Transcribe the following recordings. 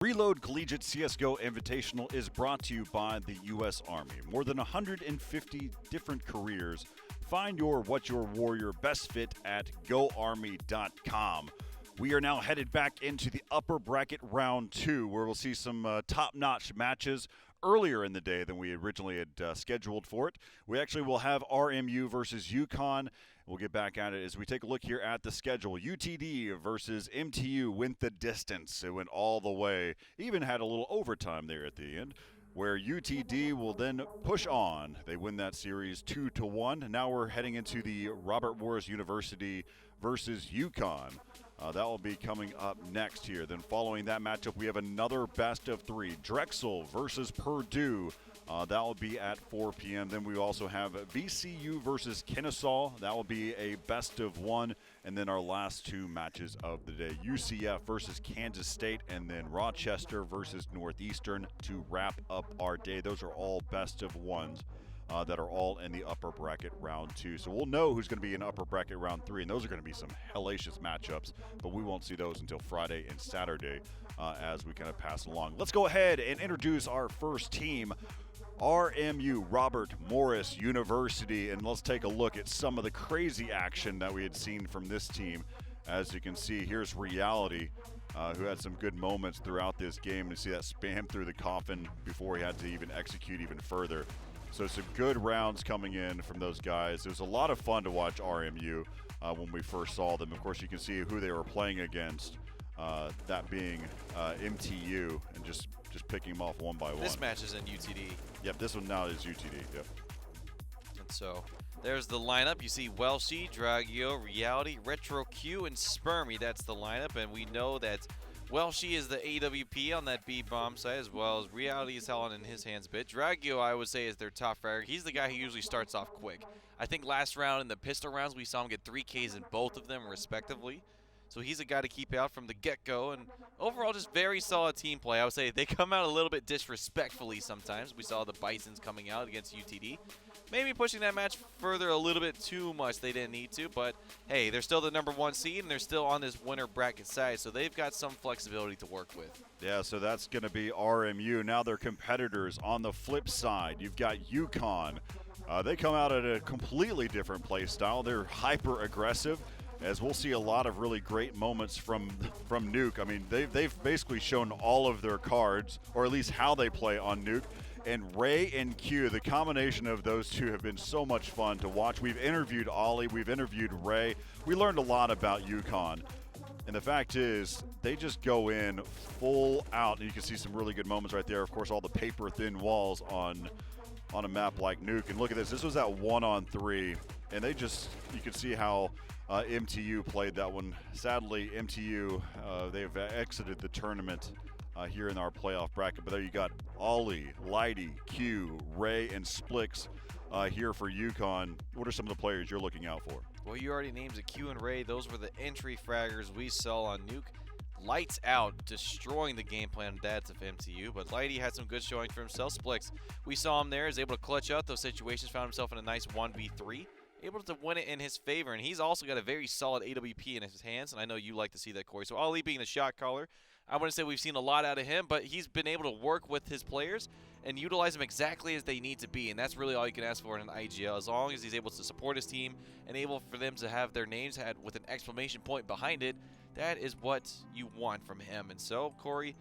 Reload Collegiate CSGO Invitational is brought to you by the U.S. Army. More than 150 different careers. Find your What Your Warrior best fit at GoArmy.com. We are now headed back into the upper bracket round 2, where we'll see some top-notch matches earlier in the day than we originally had scheduled for it. We actually will have RMU versus UConn. We'll get back at it as we take a look here at the schedule. UTD versus MTU went the distance. It went all the way. Even had a little overtime there at the end, where UTD will then push on. They win that series 2-1. Now we're heading into the Robert Morris University versus UConn. That will be coming up next here. Then following that matchup, we have another best of 3. Drexel versus Purdue. That will be at 4 p.m. Then we also have VCU versus Kennesaw. That will be a best of 1. And then our last 2 matches of the day, UCF versus Kansas State, and then Rochester versus Northeastern to wrap up our day. Those are all best of 1s. That are all in the upper bracket round 2. So we'll know who's going to be in upper bracket round 3, and those are going to be some hellacious matchups, but we won't see those until Friday and Saturday as we kind of pass along. Let's go ahead and introduce our first team, RMU, Robert Morris University, and let's take a look at some of the crazy action that we had seen from this team. As you can see, here's Reality, who had some good moments throughout this game. You see that spam through the coffin before he had to even execute even further. So some good rounds coming in from those guys. It was a lot of fun to watch RMU when we first saw them. Of course, you can see who they were playing against, that being MTU, and just picking them off one by one. This match is in UTD. Yep, this one now is UTD. Yep. And so there's the lineup. You see Welshie, Dragio, Reality, Retro Q, and Spermy. That's the lineup, and we know that Welshie is the AWP on that B bomb side, as well as Reality is held in his hands a bit. Dragio, I would say, is their top fragger. He's the guy who usually starts off quick. I think last round in the pistol rounds, we saw him get 3 Ks in both of them, respectively. So he's a guy to keep out from the get-go, and overall just very solid team play. I would say they come out a little bit disrespectfully sometimes. We saw the Bisons coming out against UTD. Maybe pushing that match further a little bit too much. They didn't need to, but hey, they're still the #1 seed, and they're still on this winner bracket side, so they've got some flexibility to work with. Yeah, so that's going to be RMU. Now their competitors on the flip side. You've got UConn. They come out at a completely different play style. They're hyper-aggressive, as we'll see a lot of really great moments from Nuke. I mean, they've basically shown all of their cards, or at least how they play on Nuke. And Ray and Q, the combination of those two have been so much fun to watch. We've interviewed Ollie, we've interviewed Ray. We learned a lot about UConn. And the fact is, they just go in full out. And you can see some really good moments right there. Of course, all the paper-thin walls on a map like Nuke. And look at this. This was at 1-on-3. And they just, you can see how MTU played that one. Sadly, MTU, they've exited the tournament here in our playoff bracket. But there you got Ollie, Lighty, Q, Ray, and Splix here for UConn. What are some of the players you're looking out for? Well, you already named it, Q and Ray. Those were the entry fraggers we saw on Nuke. Lights out, destroying the game plan of Dads of MTU, but Lighty had some good showing for himself. Splix, we saw him there, is able to clutch out those situations, found himself in a nice 1v3. Able to win it in his favor, and he's also got a very solid AWP in his hands, and I know you like to see that, Corey. So Ali being the shot caller, I wouldn't say we've seen a lot out of him, but he's been able to work with his players and utilize them exactly as they need to be, and that's really all you can ask for in an IGL, as long as he's able to support his team and able for them to have their names had with an exclamation point behind it. That is what you want from him. And so, Corey,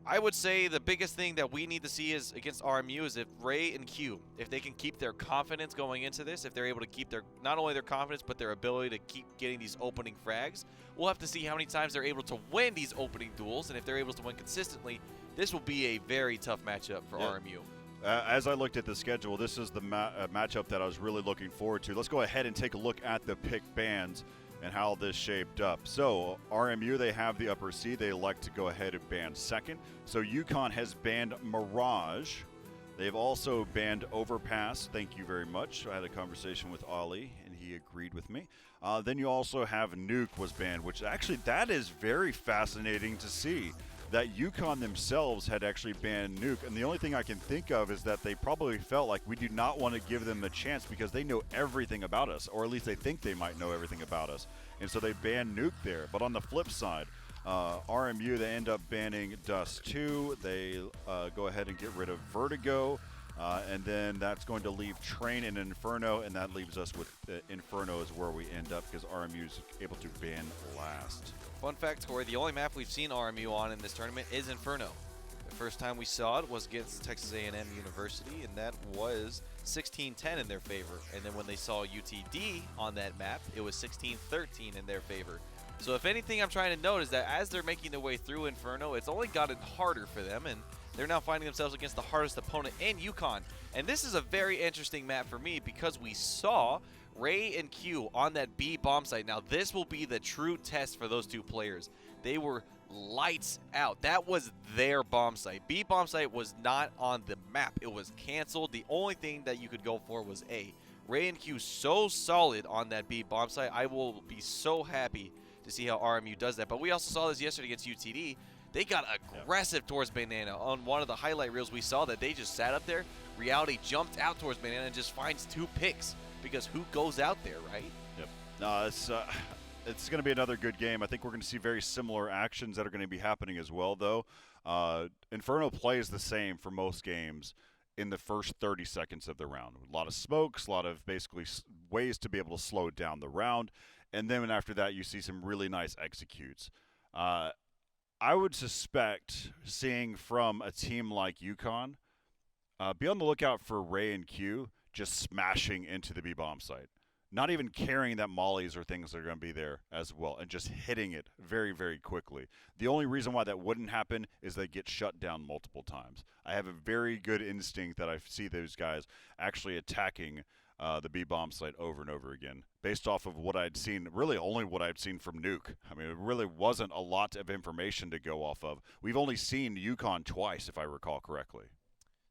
I would say the biggest thing that we need to see is against RMU is if Ray and Q, if they can keep their confidence going into this, if they're able to keep their not only their confidence but their ability to keep getting these opening frags. We'll have to see how many times they're able to win these opening duels, and if they're able to win consistently, this will be a very tough matchup for RMU. As I looked at the schedule, this is the matchup that I was really looking forward to. Let's go ahead and take a look at the pick bans and how this shaped up. So RMU, they have the upper seed. They elect to go ahead and ban second. So UConn has banned Mirage. They've also banned Overpass. Thank you very much. I had a conversation with Ollie, and he agreed with me. Then you also have Nuke was banned, which actually that is very fascinating to see. That UConn themselves had actually banned Nuke, and the only thing I can think of is that they probably felt like we do not want to give them a chance because they know everything about us, or at least they think they might know everything about us, and so they banned Nuke there. But on the flip side, RMU, they end up banning Dust 2. They go ahead and get rid of Vertigo. And then that's going to leave Train and Inferno, and that leaves us with Inferno is where we end up because RMU is able to ban last. Fun fact, Corey, the only map we've seen RMU on in this tournament is Inferno. The first time we saw it was against Texas A&M University, and that was 16-10 in their favor. And then when they saw UTD on that map, it was 16-13 in their favor. So if anything I'm trying to note is that as they're making their way through Inferno, it's only gotten harder for them, and they're now finding themselves against the hardest opponent in UConn. And this is a very interesting map for me because we saw Ray and Q on that B bomb site. Now this will be the true test for those two players. They were lights out. That was their bomb site. B bomb site was not on the map. It was canceled. The only thing that you could go for was A. Ray and Q so solid on that B bomb site. I will be so happy to see how RMU does that. But we also saw this yesterday against UTD. They got aggressive towards Banana. On one of the highlight reels, we saw that they just sat up there. Reality jumped out towards Banana and just finds 2 picks because who goes out there, right? Yep. No, it's going to be another good game. I think we're going to see very similar actions that are going to be happening as well, though. Inferno plays the same for most games in the first 30 seconds of the round. A lot of smokes, a lot of basically ways to be able to slow down the round. And then after that, you see some really nice executes. I would suspect seeing from a team like UConn, be on the lookout for Ray and Q just smashing into the B-bomb site. Not even caring that mollies or things are going to be there as well, and just hitting it very, very quickly. The only reason why that wouldn't happen is they get shut down multiple times. I have a very good instinct that I see those guys actually attacking the B-bomb site over and over again, based off of what I'd seen, really only what I'd seen from Nuke. I mean, it really wasn't a lot of information to go off of. We've only seen UConn twice, if I recall correctly.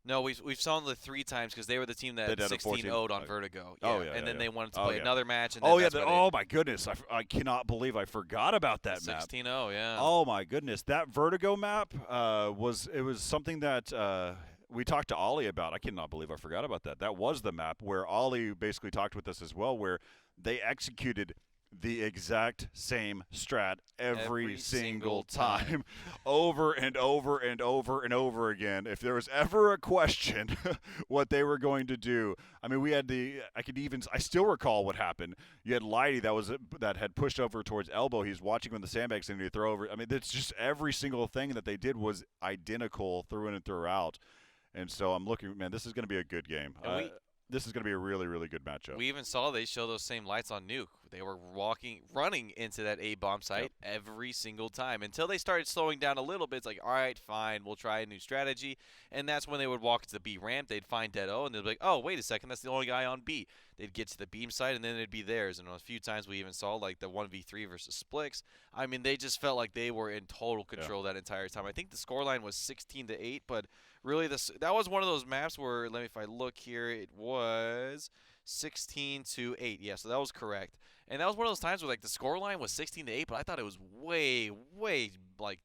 No, we've saw them 3 times because they were the team that 16-0'd on Vertigo. Yeah. Oh, yeah, and then yeah. they wanted to play another match. And oh, my goodness. I cannot believe I forgot about that map. 16-0, yeah. Oh, my goodness. That Vertigo map was something that we talked to Ollie about. I cannot believe I forgot about that. That was the map where Ollie basically talked with us as well, where they executed the exact same strat every single time over and over and over and over again. If there was ever a question what they were going to do, I mean, we had I still recall what happened. You had Lighty that had pushed over towards elbow. He's watching when the sandbags and he throw over. I mean, it's just every single thing that they did was identical through in and throughout. And so I'm looking, man, this is going to be a good game. This is going to be a really, really good matchup. We even saw they show those same lights on Nuke. They were running into that A-bomb site every single time until they started slowing down a little bit. It's like, all right, fine, we'll try a new strategy. And that's when they would walk to the B ramp. They'd find Dead-O, and they'd be like, oh, wait a second, that's the only guy on B. They'd get to the beam site, and then it'd be theirs. And a few times we even saw, like, the 1v3 versus Splix. I mean, they just felt like they were in total control that entire time. I think the scoreline was 16-8, but really that was one of those maps where, if I look here, it was 16-8. Yeah, so that was correct. And that was one of those times where, like, the scoreline was 16-8, but I thought it was way, like,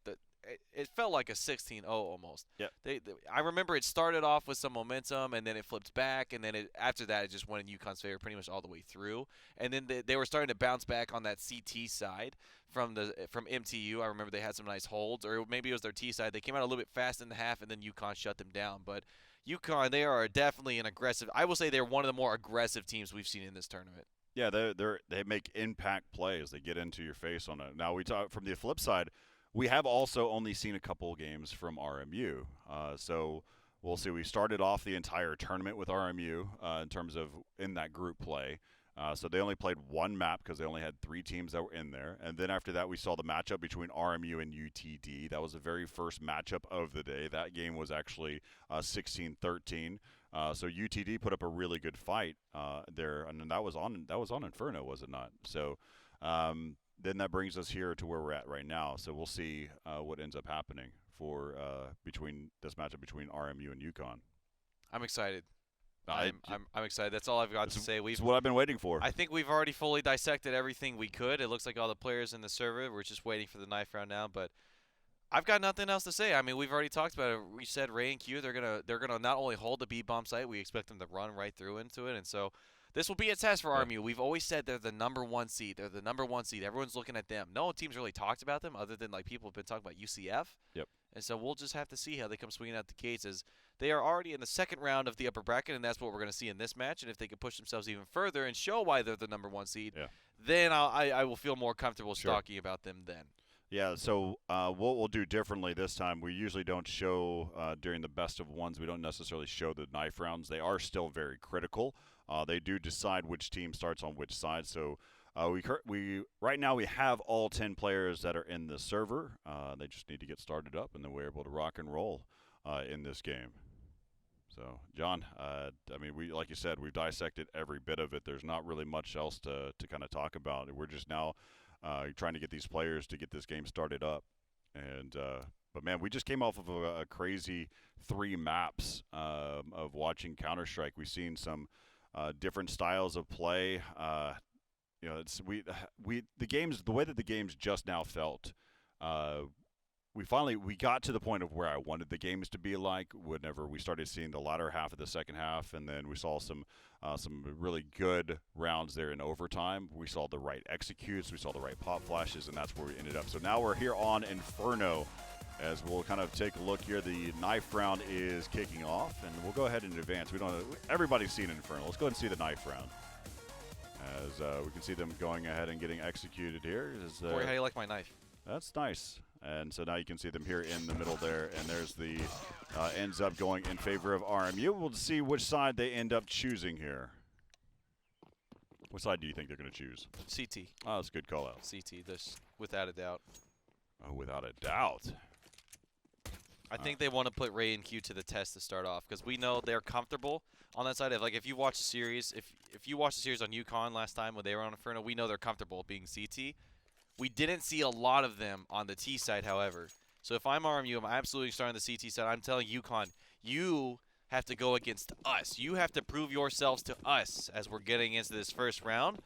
it felt like a 16-0 almost. Yeah. I remember it started off with some momentum, and then it flipped back, and then after that, it just went in UConn's favor pretty much all the way through. And then they were starting to bounce back on that CT side from MTU. I remember they had some nice holds, or maybe it was their T side. They came out a little bit fast in the half, and then UConn shut them down. But UConn, they are definitely an aggressive. I will say they're one of the more aggressive teams we've seen in this tournament. Yeah, they make impact plays. They get into your face on it. Now we talk from the flip side. We have also only seen a couple games from RMU, so we'll see. We started off the entire tournament with RMU in terms of in that group play. So they only played one map because they only had 3 teams that were in there. And then after that, we saw the matchup between RMU and UTD. That was the very first matchup of the day. That game was actually 16-13. So UTD put up a really good fight there, and that was on Inferno, was it not? So then that brings us here to where we're at right now. So we'll see what ends up happening for between this matchup between RMU and UConn. I'm excited. I'm excited. That's all I've got to say. It's what I've been waiting for. I think we've already fully dissected everything we could. It looks like all the players in the server. We're just waiting for the knife round now, but I've got nothing else to say. I mean, we've already talked about it. We said Ray and Q, they're gonna not only hold the B bomb site, we expect them to run right through into it, and so This will be a test for Yeah. RMU. We've always said they're the #1 seed. They're the #1 seed. Everyone's looking at them. No team's really talked about them other than like people have been talking about UCF. Yep. And so we'll just have to see how they come swinging out the gates as they are already in the second round of the upper bracket, and that's what we're going to see in this match. And if they can push themselves even further and show why they're the #1 seed, then I will feel more comfortable talking about them then. Yeah, so what we'll do differently this time, we usually don't show during the best of ones, we don't necessarily show the knife rounds. They are still very critical. They do decide which team starts on which side. So we right now we have all 10 players that are in the server. They just need to get started up, and then we're able to rock and roll in this game. So, John, I mean, like you said, we've dissected every bit of it. There's not really much else to kind of talk about. We're just now trying to get these players to get this game started up. And but, man, we just came off of a crazy 3 maps of watching Counter-Strike. We've seen some different styles of play. You know, the way that the games just now felt. We got to the point of where I wanted the games to be like whenever we started seeing the latter half of the second half, and then we saw some really good rounds there in overtime. We saw the right executes, we saw the right pop flashes, and that's where we ended up. So now we're here on Inferno as we'll kind of take a look here. The knife round is kicking off, and we'll go ahead and advance. Everybody's seen Inferno. Let's go ahead and see the knife round. As we can see them going ahead and getting executed here. Corey, how do you like my knife? That's nice. And so now you can see them here in the middle there, and there's the ends up going in favor of RMU. We'll see which side they end up choosing here. What side do you think they're going to choose? CT. Oh, that's a good call out. CT, this without a doubt. Oh, without a doubt. I think they want to put Ray and Q to the test to start off because we know they're comfortable on that side. If you watch the series, if you watched the series on UConn last time when they were on Inferno, we know they're comfortable being CT. We didn't see a lot of them on the T side, however. So if I'm RMU, I'm absolutely starting the CT side. I'm telling UConn, you have to go against us. You have to prove yourselves to us as we're getting into this first round.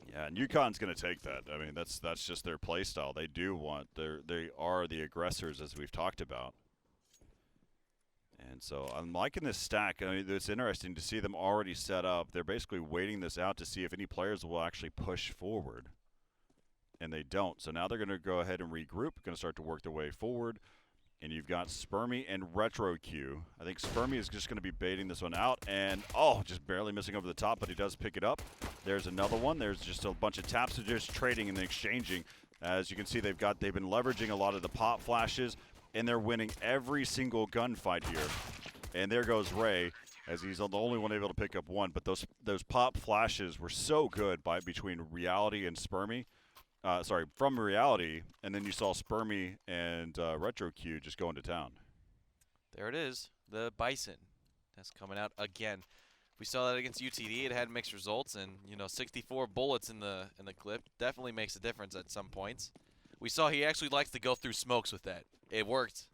Yeah, and UConn's going to take that. I mean, that's just their play style. They are the aggressors, as we've talked about. And so I'm liking this stack. I mean, it's interesting to see them already set up. They're basically waiting this out to see if any players will actually push forward. And they don't. So now they're going to go ahead and regroup, going to start to work their way forward. And you've got Spermy and Retro Q. I think Spermy is just going to be baiting this one out. And, just barely missing over the top, but he does pick it up. There's another one. There's just a bunch of taps. They're just trading and exchanging. As you can see, they've been leveraging a lot of the pop flashes, and they're winning every single gunfight here. And there goes Ray, as he's the only one able to pick up one. But those pop flashes were so good between Reality and Spermy. From Reality, and then you saw Spermy and Retro Q just going to town. There it is, the Bison. That's coming out again. We saw that against UTD. It had mixed results, and 64 bullets in the clip definitely makes a difference at some points. We saw he actually likes to go through smokes with that. It worked,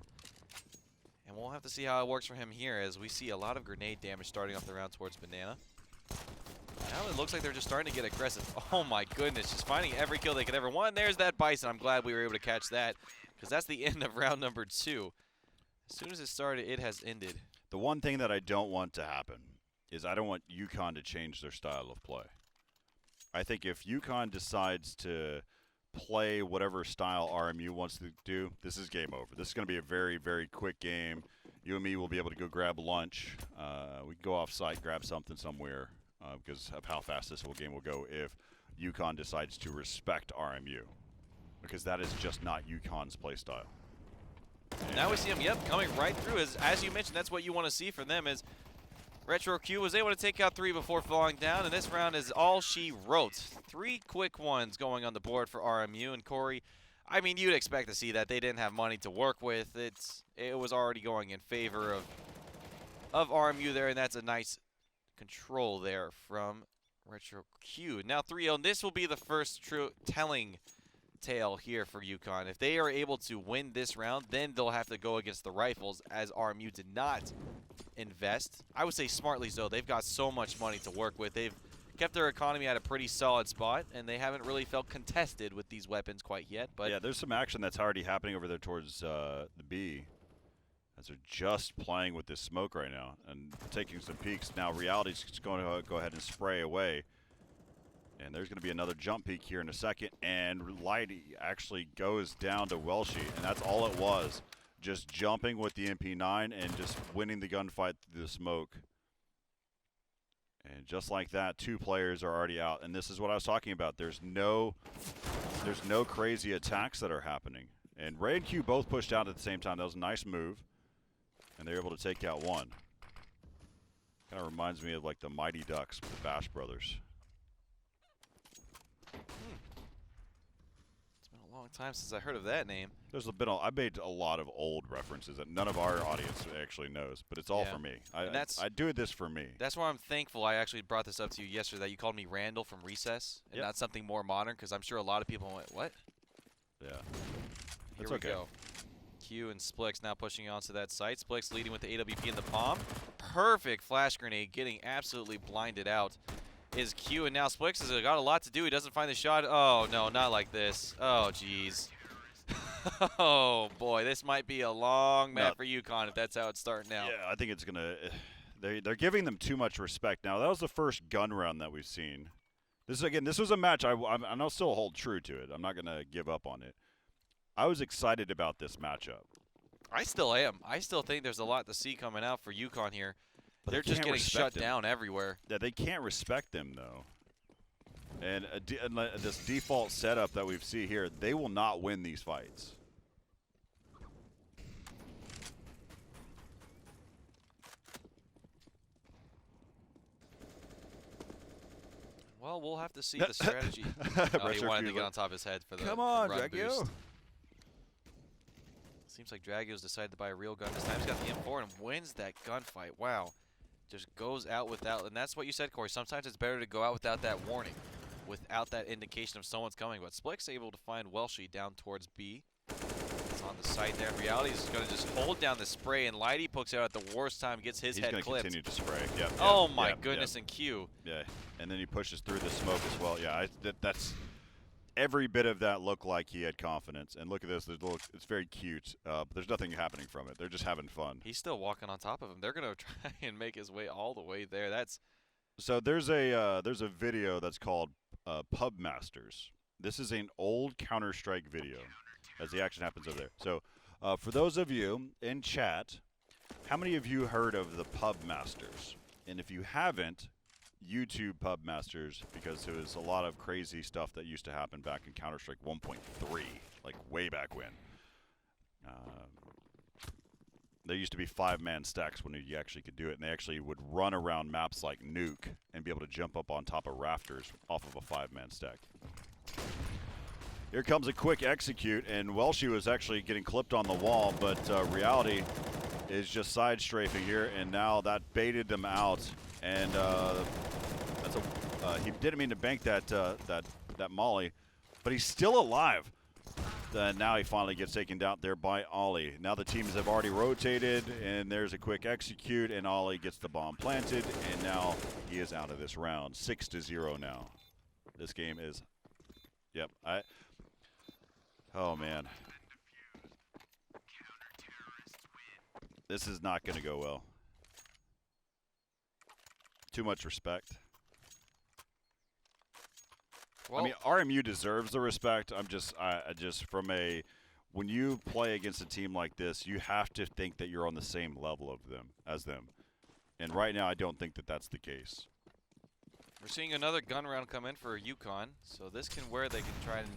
and we'll have to see how it works for him here as we see a lot of grenade damage starting off the round towards Banana. Now it looks like they're just starting to get aggressive. Oh my goodness, just finding every kill they could ever want. There's that Bison. I'm glad we were able to catch that because that's the end of round number 2. As soon as it started, it has ended. The one thing that I don't want to happen is I don't want UConn to change their style of play. I think if UConn decides to play whatever style RMU wants to do, this is game over. This is going to be a very, very quick game. You and me will be able to go grab lunch. We can go off-site, grab something somewhere. Because of how fast this whole game will go if UConn decides to respect RMU. Because that is just not UConn's play style. Now we see them, coming right through. As you mentioned, that's what you want to see from them is Retro Q was able to take out 3 before falling down, and this round is all she wrote. 3 quick ones going on the board for RMU. And Corey, I mean, you'd expect to see that. They didn't have money to work with. It was already going in favor of RMU there, and that's a nice control there from Retro Q. Now 3-0, and this will be the first true telling tale here for UConn. If they are able to win this round, then they'll have to go against the Rifles, as RMU did not invest. I would say smartly so. They've got so much money to work with. They've kept their economy at a pretty solid spot, and they haven't really felt contested with these weapons quite yet. But yeah, there's some action that's already happening over there towards the B. as they're just playing with this smoke right now and taking some peeks. Now Reality's just going to go ahead and spray away. And there's going to be another jump peek here in a second. And Lighty actually goes down to Welshie, and that's all it was. Just jumping with the MP9 and just winning the gunfight through the smoke. And just like that, 2 players are already out. And this is what I was talking about. There's no crazy attacks that are happening. And Ray and Q both pushed out at the same time. That was a nice move. And they're able to take out one. Kind of reminds me of like the Mighty Ducks with the Bash Brothers. It's been a long time since I heard of that name. I made a lot of old references that none of our audience actually knows, but it's all for me. I do this for me. That's why I'm thankful I actually brought this up to you yesterday, that you called me Randall from Recess and not something more modern, because I'm sure a lot of people went, what? Yeah. Here we go. Q and Splix now pushing onto that site. Splix leading with the AWP in the palm. Perfect flash grenade, getting absolutely blinded out is Q, and now Splix has got a lot to do. He doesn't find the shot. Oh, no, not like this. Oh, jeez. Oh, boy, this might be a long map for UConn if that's how it's starting out. Yeah, I think it's going to they're giving them too much respect. Now, that was the first gun round that we've seen. This was a match I'll still hold true to it. I'm not going to give up on it. I was excited about this matchup. I still am. I still think there's a lot to see coming out for UConn here. But they're just getting shut down everywhere. Yeah, they can't respect them, though. And this default setup that we see here, they will not win these fights. Well, we'll have to see the strategy. Oh, he wanted to get on top of his head for the Come on, run Dragio. boost. Seems like Dragio's decided to buy a real gun. This time he's got the M4 and wins that gunfight. Wow. Just goes out without, and that's what you said, Corey. Sometimes it's better to go out without that warning, without that indication of someone's coming. But Splix able to find Welshie down towards B. It's on the site there. In reality, he's going to just hold down the spray, and Lighty pokes out at the worst time, gets his head clipped. He's going to continue to spray. Yep, oh, my goodness, and Q. Yeah, and then he pushes through the smoke as well. Yeah, that's every bit of that looked like he had confidence. And look at this. It's very cute, but there's nothing happening from it. They're just having fun. He's still walking on top of him. They're going to try and make his way all the way there. So there's a video that's called Pub Masters. This is an old Counter-Strike video as the action happens over there. So for those of you in chat, how many of you heard of the Pub Masters? And if you haven't, YouTube Pub Masters, because there was a lot of crazy stuff that used to happen back in Counter-Strike 1.3, like way back when. There used to be 5-man stacks when you actually could do it, and they actually would run around maps like Nuke and be able to jump up on top of rafters off of a 5-man stack. Here comes a quick execute, and Welshie was actually getting clipped on the wall, but Reality is just side strafing here, and now that baited them out. And he didn't mean to bank that molly, but he's still alive. Now he finally gets taken down there by Ollie. Now the teams have already rotated, and there's a quick execute, and Ollie gets the bomb planted, and now he is out of this round. 6-0 now. This game is, oh man. This is not going to go well. Too much respect. Well, I mean, RMU deserves the respect. When you play against a team like this, you have to think that you're on the same level as them. And right now, I don't think that that's the case. We're seeing another gun round come in for UConn, so this can where they can try and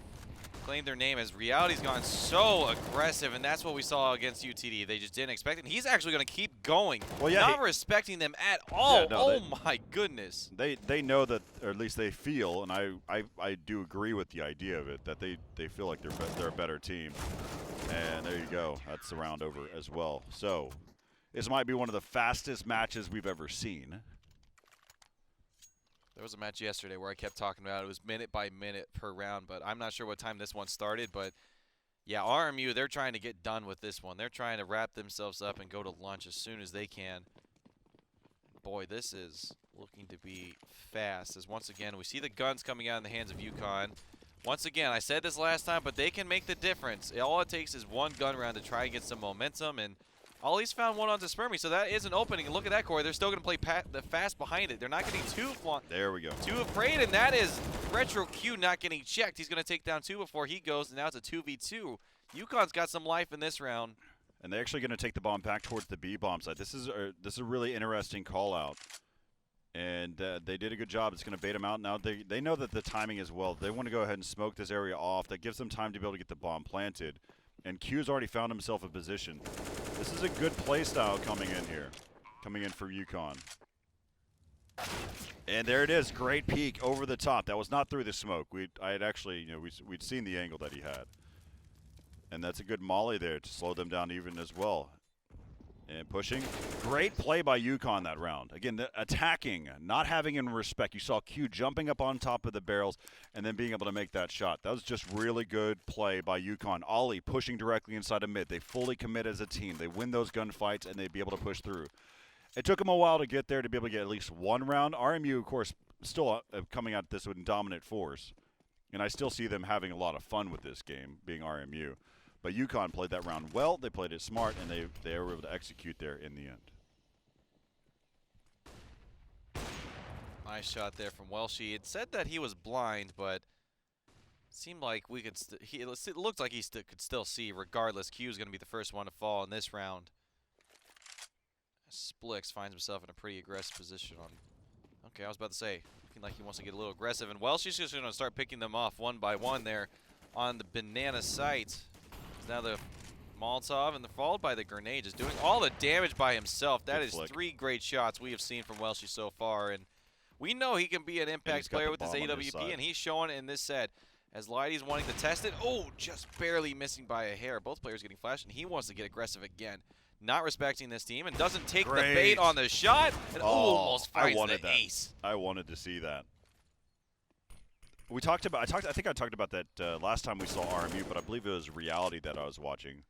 claim their name, as Reality's gone so aggressive, and that's what we saw against UTD. They just didn't expect it, and he's actually going to keep going. Well, yeah, not respecting them at all. Yeah, no, my goodness. They know that, or at least they feel, and I do agree with the idea of it, that they feel like they're a better team. And there you go. That's the round over as well. So this might be one of the fastest matches we've ever seen. There was a match yesterday where I kept talking about it. It was minute by minute per round, but I'm not sure what time this one started. But, yeah, RMU, they're trying to get done with this one. They're trying to wrap themselves up and go to lunch as soon as they can. Boy, this is looking to be fast, as once again we see the guns coming out in the hands of UConn. Once again, I said this last time, but they can make the difference. All it takes is one gun round to try and get some momentum, and Ollie's found one onto Spermy, so that is an opening. And look at that, Corey. They're still going to play the fast behind it. They're not getting There we go. too afraid, and that is Retro Q not getting checked. He's going to take down 2 before he goes, and now it's a 2v2. UConn's got some life in this round. And they're actually going to take the bomb back towards the B bomb side. This is a really interesting call out. And they did a good job. It's going to bait them out. Now they know that the timing is well. They want to go ahead and smoke this area off. That gives them time to be able to get the bomb planted. And Q's already found himself a position. This is a good play style coming in here. Coming in for UConn. And there it is. Great peek over the top. That was not through the smoke. I had actually, we'd seen the angle that he had. And that's a good molly there to slow them down even as well. And pushing. Great play by UConn that round. Again, the attacking, not having in respect. You saw Q jumping up on top of the barrels and then being able to make that shot. That was just really good play by UConn. Ollie pushing directly inside of mid. They fully commit as a team. They win those gunfights and they'd be able to push through. It took them a while to get there to be able to get at least one round. RMU, of course, still coming at this with dominant force. And I still see them having a lot of fun with this game, being RMU. But UConn played that round well. They played it smart, and they were able to execute there in the end. Nice shot there from Welshie. It said that he was blind, but it seemed like we could. It looked like he could still see. Regardless, Q is going to be the first one to fall in this round. Splix finds himself in a pretty aggressive position on. Okay, I was about to say, looking like he wants to get a little aggressive, and Welshie's just going to start picking them off one by one there on the banana site. Now the Molotov and followed by the grenade is doing all the damage by himself. That is 3 great shots we have seen from Welshie so far, and we know he can be an impact player with his AWP, and he's showing it in this set. As Leidy's wanting to test it, just barely missing by a hair. Both players getting flashed, and he wants to get aggressive again. Not respecting this team and doesn't take the bait on the shot, and almost finds the ace. I wanted to see that. We talked about. I think I talked about that last time we saw RMU, but I believe it was Reality that I was watching.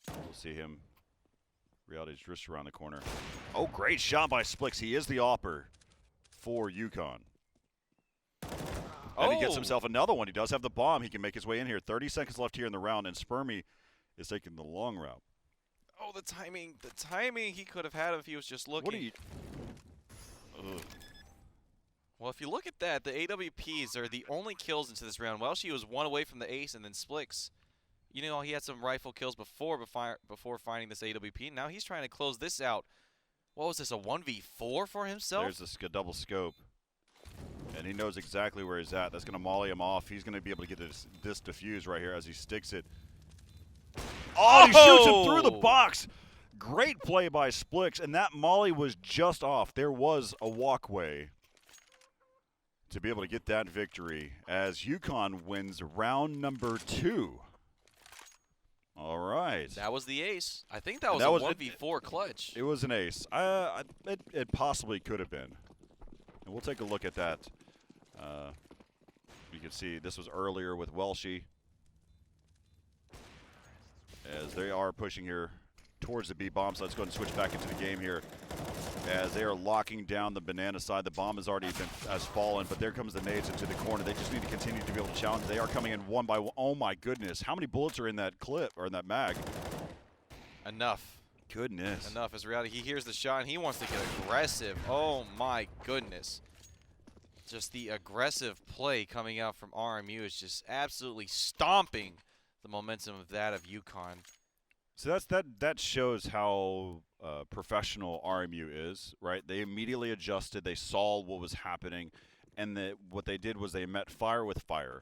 We'll see him. Reality's just around the corner. Oh, great shot by Splix. He is the AWPer for UConn. And he gets himself another one. He does have the bomb. He can make his way in here. 30 seconds left here in the round, and Spermy is taking the long route. Oh, the timing. The timing he could have had if he was just looking. What are you? Ugh. Well, if you look at that, the AWPs are the only kills into this round. Welshie was 1 away from the ace, and then Splix, he had some rifle kills before finding this AWP. Now he's trying to close this out. What was this, a 1v4 for himself? There's a double scope, and he knows exactly where he's at. That's going to molly him off. He's going to be able to get this diffuse right here as he sticks it. Oh, he shoots him through the box. Great play by Splix, and that molly was just off. There was a walkway to be able to get that victory as UConn wins round number 2. All right. That was the ace. I think that was a 1v4 clutch. It was an ace. It possibly could have been. And we'll take a look at that. You can see this was earlier with Welshie. As they are pushing here towards the B bomb, so let's go ahead and switch back into the game here. As they are locking down the banana side. The bomb has already has fallen, but there comes the nades into the corner. They just need to continue to be able to challenge. They are coming in one by one. Oh my goodness. How many bullets are in that clip or in that mag? Enough. Goodness. Enough is Reality. He hears the shot and he wants to get aggressive. Oh my goodness. Just the aggressive play coming out from RMU is just absolutely stomping the momentum of UConn. So that shows how professional RMU is, right? They immediately adjusted. They saw what was happening, and what they did was they met fire with fire.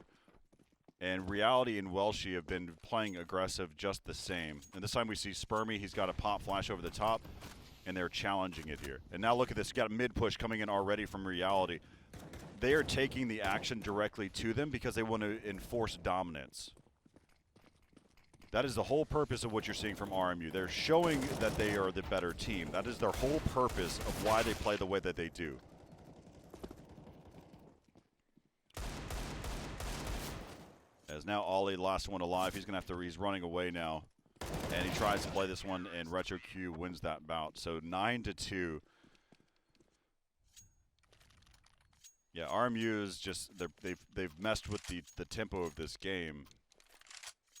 And Reality and Welshie have been playing aggressive just the same. And this time we see Spermy. He's got a pop flash over the top, and they're challenging it here. And now look at this. You got a mid push coming in already from Reality. They are taking the action directly to them because they want to enforce dominance. That is the whole purpose of what you're seeing from RMU. They're showing that they are the better team. That is their whole purpose of why they play the way that they do. As now Ollie, last one alive. He's he's running away now. And he tries to play this one, and Retro Q wins that bout. So 9-2. Yeah, RMU is just they've messed with the tempo of this game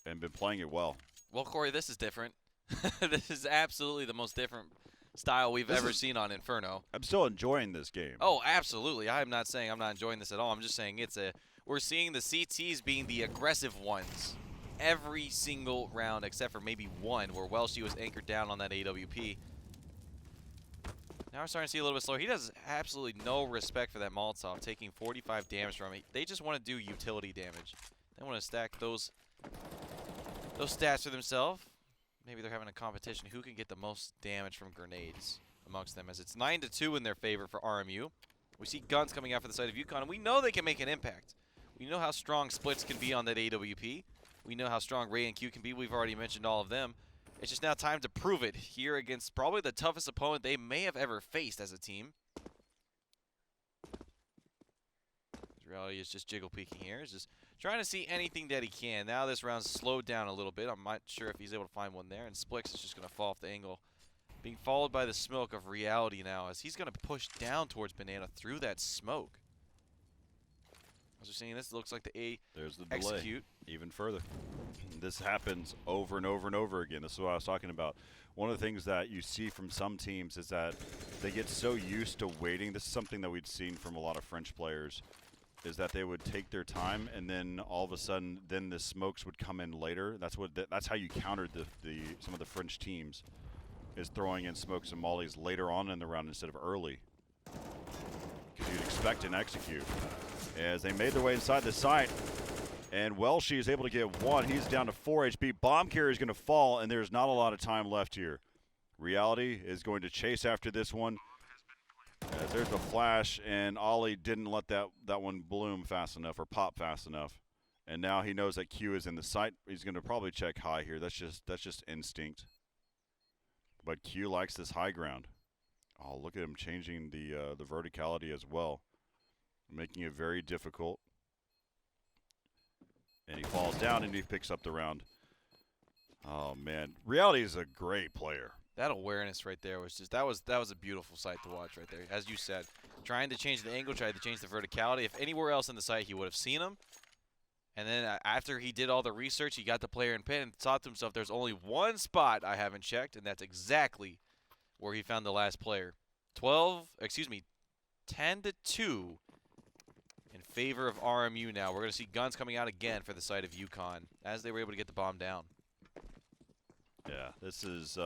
and been playing it well. Well, Corey, this is different. This is absolutely the most different style we've ever seen on Inferno. I'm still enjoying this game. Oh, absolutely. I'm not saying I'm not enjoying this at all. I'm just saying we're seeing the CTs being the aggressive ones every single round except for maybe one where Welshie was anchored down on that AWP. Now we're starting to see a little bit slower. He does absolutely no respect for that Molotov, taking 45 damage from it. They just want to do utility damage. They want to stack those stats for themselves. Maybe they're having a competition. Who can get the most damage from grenades amongst them? As it's 9-2 in their favor for RMU. We see guns coming out for the side of UConn, and we know they can make an impact. We know how strong splits can be on that AWP. We know how strong Ray and Q can be. We've already mentioned all of them. It's just now time to prove it here against probably the toughest opponent they may have ever faced as a team. Reality is just jiggle peeking here. He's just trying to see anything that he can. Now this round's slowed down a little bit. I'm not sure if he's able to find one there. And Splix is just going to fall off the angle. Being followed by the smoke of Reality now as he's going to push down towards Banana through that smoke. As we're seeing this, looks like the A There's the delay. execute. Even further. This happens over and over and over again. This is what I was talking about. One of the things that you see from some teams is that they get so used to waiting. This is something that we'd seen from a lot of French players, is that they would take their time and then all of a sudden then the smokes would come in later. That's how you countered some of the French teams, is throwing in smokes and mollies later on in the round instead of early. Because you'd expect and execute. As they made their way inside the site, and Welshie is able to get one. He's down to 4 HP. Bomb carrier is going to fall, and there's not a lot of time left here. Reality is going to chase after this one. As there's a flash, and Ollie didn't let that one bloom fast enough or pop fast enough. And now he knows that Q is in the site. He's going to probably check high here. That's just instinct. But Q likes this high ground. Oh, look at him changing the verticality as well, making it very difficult. And he falls down and he picks up the round. Oh man, Reality is a great player. That awareness right there was just that was a beautiful sight to watch right there. As you said, trying to change the angle, trying to change the verticality. If anywhere else in the site, he would have seen him. And then after he did all the research, he got the player in pin and thought to himself, "There's only one spot I haven't checked, and that's exactly where he found the last player." 10-2 in favor of RMU now. We're going to see guns coming out again for the side of UConn as they were able to get the bomb down. Yeah, this is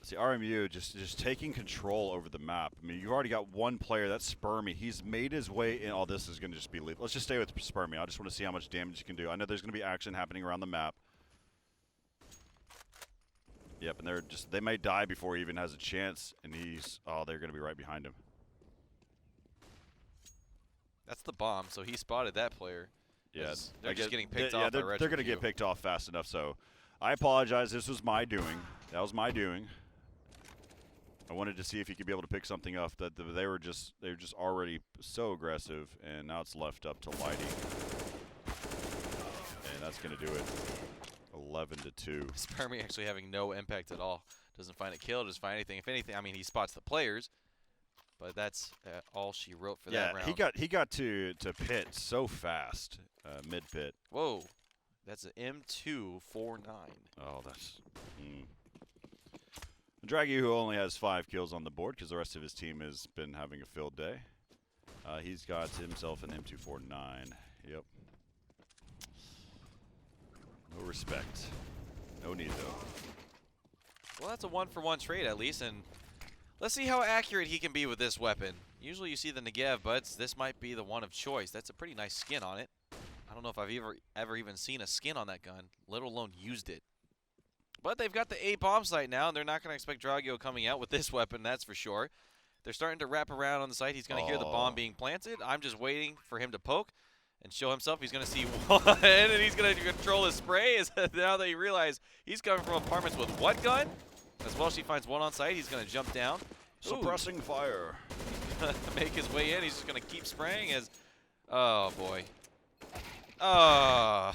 see, RMU just taking control over the map. I mean, you've already got one player, that's Spermy. He's made his way in. Oh, this is going to just be lethal. Let's just stay with Spermy. I just want to see how much damage he can do. I know there's going to be action happening around the map. Yep, and they may die before he even has a chance, and they're going to be right behind him. That's the bomb, so he spotted that player. Yeah, they're just getting picked off. They're going to get picked off fast enough. So, I apologize. This was my doing. That was my doing. I wanted to see if he could be able to pick something up. That they were just already so aggressive, and now it's left up to Lighty, and that's going to do it. 11-2. Spermy actually having no impact at all. Doesn't find a kill. Doesn't find anything. If anything, I mean, he spots the players. But that's all she wrote for that round. Yeah, he got to pit so fast, mid pit. Whoa, that's an M249. Oh, that's. Draggy, who only has 5 kills on the board because the rest of his team has been having a field day. He's got himself an M249. Yep. No respect. No need though. Well, that's a 1-for-1 trade at least, and let's see how accurate he can be with this weapon. Usually you see the Negev, but this might be the one of choice. That's a pretty nice skin on it. I don't know if I've ever even seen a skin on that gun, let alone used it. But they've got the A bomb site now, and they're not going to expect Dragio coming out with this weapon, that's for sure. They're starting to wrap around on the site. He's going to hear the bomb being planted. I'm just waiting for him to poke and show himself. He's going to see one, and he's going to control his spray. Now that he realizes he's coming from apartments with what gun? As well, she finds one on site. He's going to jump down. Suppressing fire. Make his way in. He's just going to keep spraying as... Oh, boy. Oh,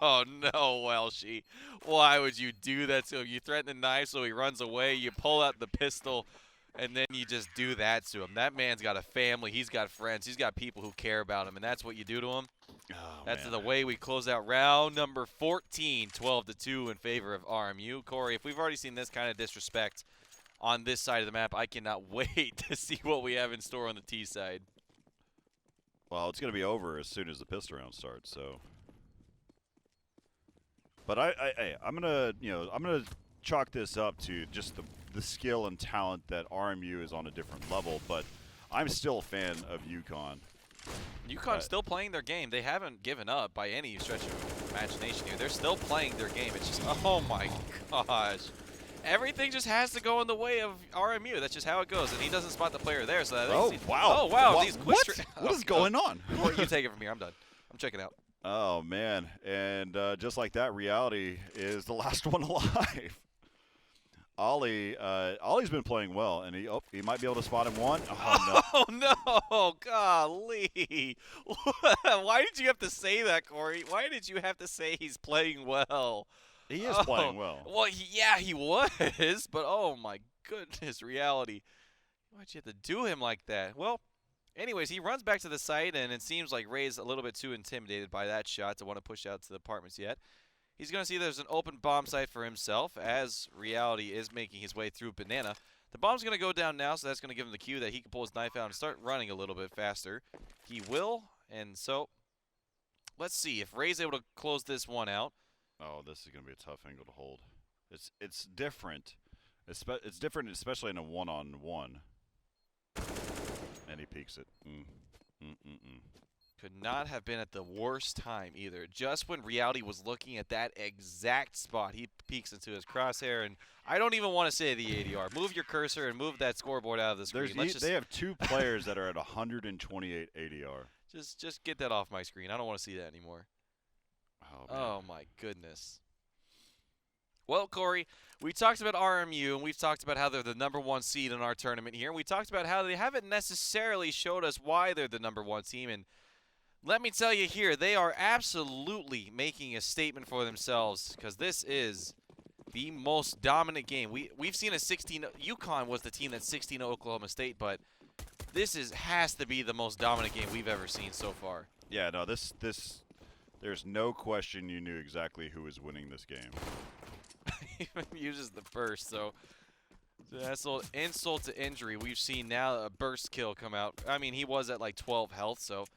no, Welshie. Why would you do that to him? You threaten the knife so he runs away. You pull out the pistol, and then you just do that to him. That man's got a family. He's got friends. He's got people who care about him, and that's what you do to him? Oh, That's man. the way we close out round number 14, 12-2 in favor of RMU. Corey, if we've already seen this kind of disrespect on this side of the map, I cannot wait to see what we have in store on the T side. Well, it's going to be over as soon as the pistol round starts, so. But I'm gonna chalk this up to just the skill and talent that RMU is on a different level. But I'm still a fan of UConn. UConn's still playing their game. They haven't given up by any stretch of imagination here. They're still playing their game. It's just, oh my gosh. Everything just has to go in the way of RMU. That's just how it goes. And he doesn't spot the player there. So I think wow. Oh, wow. What? These quick What is going on? Corey, you take it from here. I'm done. I'm checking out. Oh, man. And just like that, Reality is the last one alive. Ollie's been playing well, and he might be able to spot him one. Oh, no. Oh, no. Golly. Why did you have to say that, Corey? Why did you have to say he's playing well? He is playing well. Well, yeah, he was, but oh, my goodness, Reality. Why'd you have to do him like that? Well, anyways, he runs back to the site, and it seems like Ray's a little bit too intimidated by that shot to want to push out to the apartments yet. He's going to see there's an open bomb site for himself as Reality is making his way through Banana. The bomb's going to go down now, so that's going to give him the cue that he can pull his knife out and start running a little bit faster. He will, and so let's see if Ray's able to close this one out. Oh, this is going to be a tough angle to hold. It's different. It's different, especially in a one-on-one. And he peeks it. Could not have been at the worst time either. Just when Reality was looking at that exact spot, he peeks into his crosshair, and I don't even want to say the ADR. Move your cursor and move that scoreboard out of the screen. They have two players that are at 128 ADR. Just get that off my screen. I don't want to see that anymore. Oh my goodness. Well, Corey, we talked about RMU, and we've talked about how they're the #1 seed in our tournament here, and we talked about how they haven't necessarily showed us why they're the #1 team, and let me tell you here, they are absolutely making a statement for themselves because this is the most dominant game. We've seen a 16. UConn was the team that's 16 Oklahoma State, but this has to be the most dominant game we've ever seen so far. Yeah, no, this there's no question you knew exactly who was winning this game. He uses the burst, so that's a little insult to injury. We've seen now a burst kill come out. I mean, he was at like 12 health, so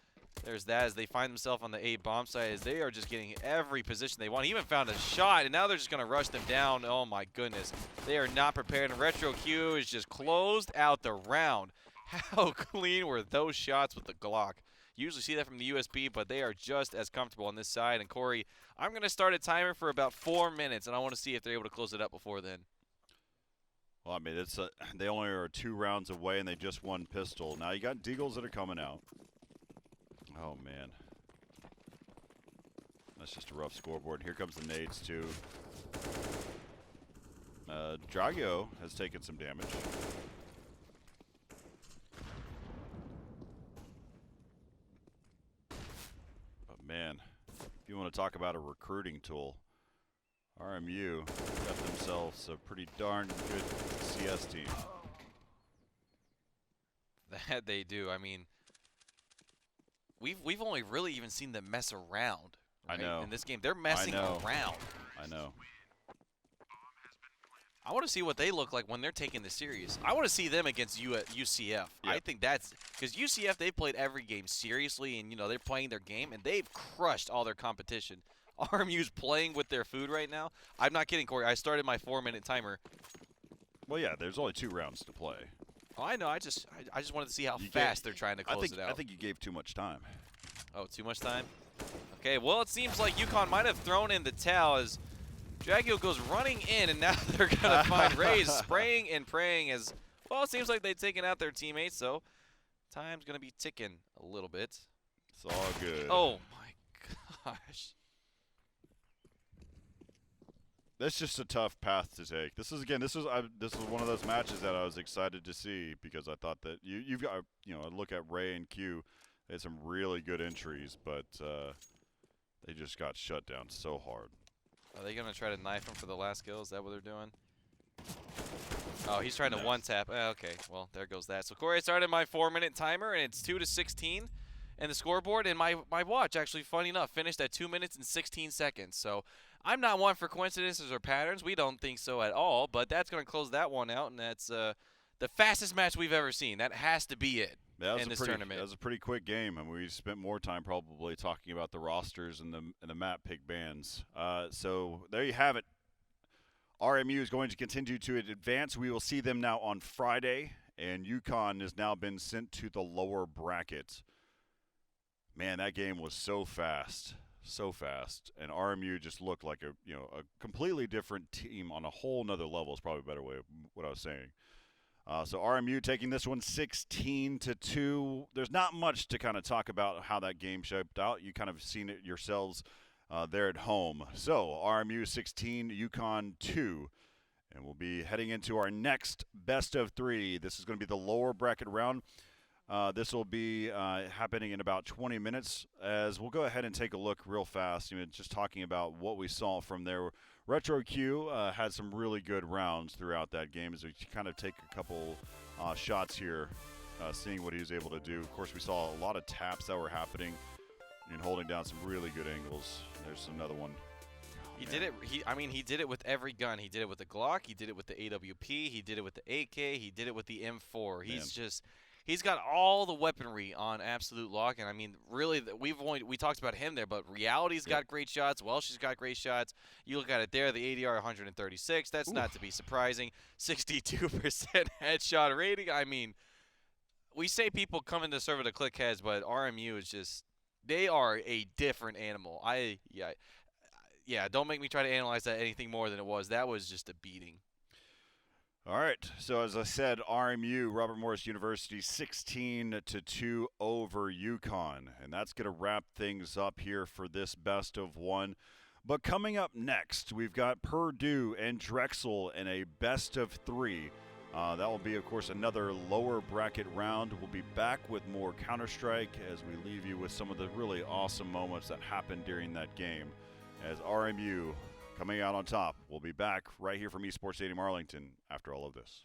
there's that as they find themselves on the A bomb site as they are just getting every position they want. He even found a shot, and now they're just going to rush them down. Oh, my goodness. They are not prepared, and Retro Q is just closed out the round. How clean were those shots with the Glock? You usually see that from the USB, but they are just as comfortable on this side. And, Corey, I'm going to start a timer for about 4 minutes, and I want to see if they're able to close it up before then. Well, I mean, they only are 2 rounds away, and they just won pistol. Now you got Deagles that are coming out. Oh, man. That's just a rough scoreboard. Here comes the nades, too. Drago has taken some damage. But, man, if you want to talk about a recruiting tool, RMU got themselves a pretty darn good CS team. That they do. I mean, we've only really even seen them mess around. Right? I know. In this game, they're messing around. I know. I want to see what they look like when they're taking this serious. I want to see them against UCF. Yep. I think that's because UCF, they've played every game seriously, and they're playing their game, and they've crushed all their competition. RMU's playing with their food right now. I'm not kidding, Corey. I started my 4-minute timer. Well, yeah, there's only 2 rounds to play. Oh, I know. I just wanted to see how fast they're trying to close it out. I think you gave too much time. Oh, too much time? Okay, well, it seems like UConn might have thrown in the towel as Dragio goes running in, and now they're going to find Rays spraying and praying as, well, it seems like they've taken out their teammates, so time's going to be ticking a little bit. It's all good. Oh, my gosh. That's just a tough path to take. This is one of those matches that I was excited to see because I thought that you've got I look at Ray and Q, they had some really good entries, but they just got shut down so hard. Are they gonna try to knife him for the last kill? Is that what they're doing? Oh, he's trying to one tap. Okay, well there goes that. So Corey, I started my 4-minute timer and it's 2-16. and the scoreboard, and my watch actually, funny enough, finished at 2 minutes and 16 seconds. So I'm not one for coincidences or patterns. We don't think so at all, but that's going to close that one out, and that's the fastest match we've ever seen. That has to be it in this tournament. That was a pretty quick game, and we spent more time probably talking about the rosters and the map pick bands. So there you have it. RMU is going to continue to advance. We will see them now on Friday, and UConn has now been sent to the lower bracket. Man, that game was so fast, and RMU just looked like a completely different team on a whole nother level. Is probably a better way of what I was saying. So RMU taking this one 16-2. There's not much to kind of talk about how that game shaped out. You kind of seen it yourselves there at home. So RMU 16, UConn 2. And we'll be heading into our next best of 3. This is going to be the lower bracket round. This will be happening in about 20 minutes, as we'll go ahead and take a look real fast, just talking about what we saw from there. Retro Q had some really good rounds throughout that game, as we kind of take a couple shots here, seeing what he was able to do. Of course, we saw a lot of taps that were happening and holding down some really good angles. There's another one. He did it. He did it with every gun. He did it with the Glock. He did it with the AWP. He did it with the AK. He did it with the M4. He's got all the weaponry on absolute lock. And really, we talked about him there, but Reality's got great shots. Welsh's got great shots. You look at it there, the ADR 136. That's not to be surprising. 62% headshot rating. We say people come into the server to click heads, but RMU is just, they are a different animal. Don't make me try to analyze that anything more than it was. That was just a beating. All right. So as I said, RMU, Robert Morris University, 16-2 over UConn, and that's going to wrap things up here for this best of 1. But coming up next, we've got Purdue and Drexel in a best of 3. That will be, of course, another lower bracket round. We'll be back with more Counter-Strike as we leave you with some of the really awesome moments that happened during that game. As RMU coming out on top. We'll be back right here from Esports Stadium Arlington after all of this.